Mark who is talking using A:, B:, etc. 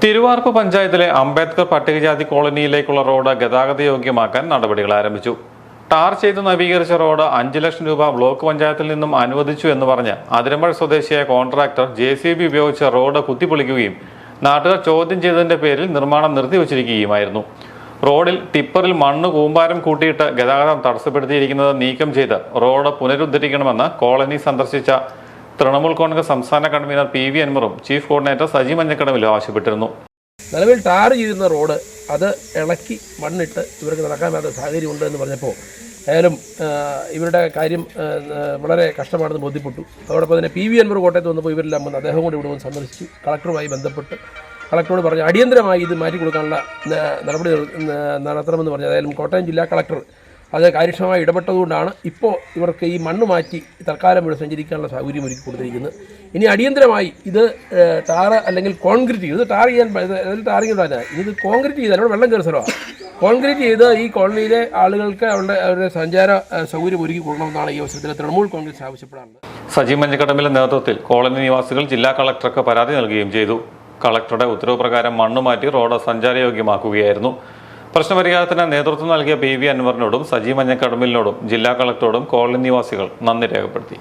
A: തിരുവാർപ്പ് പഞ്ചായത്തിലെ അംബേദ്കർ പട്ടികജാതി കോളനിയിലേക്കുള്ള റോഡ് ഗതാഗതയോഗ്യമാക്കാൻ നടപടികൾ ആരംഭിച്ചു. ടാർ ചെയ്ത് നവീകരിച്ച റോഡ് 5 ലക്ഷം രൂപ ബ്ലോക്ക് പഞ്ചായത്തിൽ നിന്നും അനുവദിച്ചു എന്ന് പറഞ്ഞ് അതിരമ്പഴ സ്വദേശിയായ കോൺട്രാക്ടർ JCB ഉപയോഗിച്ച് റോഡ് കുത്തിപ്പൊളിക്കുകയും നാട്ടുകാർ ചോദ്യം ചെയ്തതിന്റെ പേരിൽ നിർമ്മാണം നിർത്തിവച്ചിരിക്കുകയുമായിരുന്നു. റോഡിൽ ടിപ്പറിൽ മണ്ണ് കൂമ്പാരം കൂട്ടിയിട്ട് ഗതാഗതം തടസ്സപ്പെടുത്തിയിരിക്കുന്നത് നീക്കം ചെയ്ത് റോഡ് പുനരുദ്ധരിക്കണമെന്ന് കോളനി സന്ദർശിച്ച തൃണമൂൽ കോൺഗ്രസ് സംസ്ഥാന കൺവീനർ PV അൻവറും ചീഫ് കോർഡിനേറ്റർ സജി മഞ്ഞക്കടവിലും ആവശ്യപ്പെട്ടിരുന്നു.
B: നിലവിൽ ടാർ ചെയ്യുന്ന റോഡ് അത് ഇളക്കി മണ്ണിട്ട് ഇവർക്ക് നടക്കാൻ വേണ്ട സാഹചര്യമുണ്ട് എന്ന് പറഞ്ഞപ്പോൾ ഏതായാലും ഇവരുടെ കാര്യം വളരെ കഷ്ടമാണെന്ന് ബോധ്യപ്പെട്ടു. അതോടൊപ്പം തന്നെ PV അൻവർ കോട്ടയത്ത് വന്നപ്പോൾ ഇവരെല്ലാം വന്ന് അദ്ദേഹം കൂടി ഇവിടെ വന്ന് സന്ദർശിച്ചു. കളക്ടറുമായി ബന്ധപ്പെട്ട് കളക്ടറോട് പറഞ്ഞു അടിയന്തരമായി ഇത് മാറ്റി കൊടുക്കാനുള്ള നടപടി നടത്തണമെന്ന് പറഞ്ഞു. ഏതായാലും കോട്ടയം ജില്ലാ കളക്ടർ അത് കാര്യക്ഷമമായി ഇടപെട്ടതുകൊണ്ടാണ് ഇപ്പോൾ ഇവർക്ക് ഈ മണ്ണ് മാറ്റി തൽക്കാലം ഇവിടെ സഞ്ചരിക്കാനുള്ള സൗകര്യം ഒരുക്കി കൊടുത്തിരിക്കുന്നത്. ഇനി അടിയന്തരമായി ഇത് ടാറ് അല്ലെങ്കിൽ കോൺക്രീറ്റ് ചെയ്ത് ടാർ ചെയ്യാൻ ടാറിങ് ഉണ്ടായിരുന്നത് ഇനി ഇത് കോൺക്രീറ്റ് ചെയ്താൽ അവിടെ വെള്ളം കയറി സ്ഥലമാണ്. കോൺക്രീറ്റ് ചെയ്ത് ഈ കോളനിയിലെ ആളുകൾക്ക് അവരുടെ സഞ്ചാര സൗകര്യം ഒരുക്കി കൊടുക്കണമെന്നാണ് ഈ അവസരത്തിൽ തൃണമൂൽ കോൺഗ്രസ് ആവശ്യപ്പെടാറുള്ളത്.
A: സജി മഞ്ഞക്കടമ്പിലെ നേതൃത്വത്തിൽ കോളനി നിവാസികൾ ജില്ലാ കളക്ടർക്ക് പരാതി നൽകുകയും ചെയ്തു. കളക്ടറുടെ ഉത്തരവ് പ്രകാരം മണ്ണ് മാറ്റി റോഡ് സഞ്ചാരയോഗ്യമാക്കുകയായിരുന്നു. പ്രശ്നപരിഹാരത്തിന് നേതൃത്വം നൽകിയ PV അൻവറിനോടും സജി മഞ്ഞക്കടമ്പിലിനോടും ജില്ലാ കളക്ടറോടും കോളനി നിവാസികൾ നന്ദി രേഖപ്പെടുത്തി.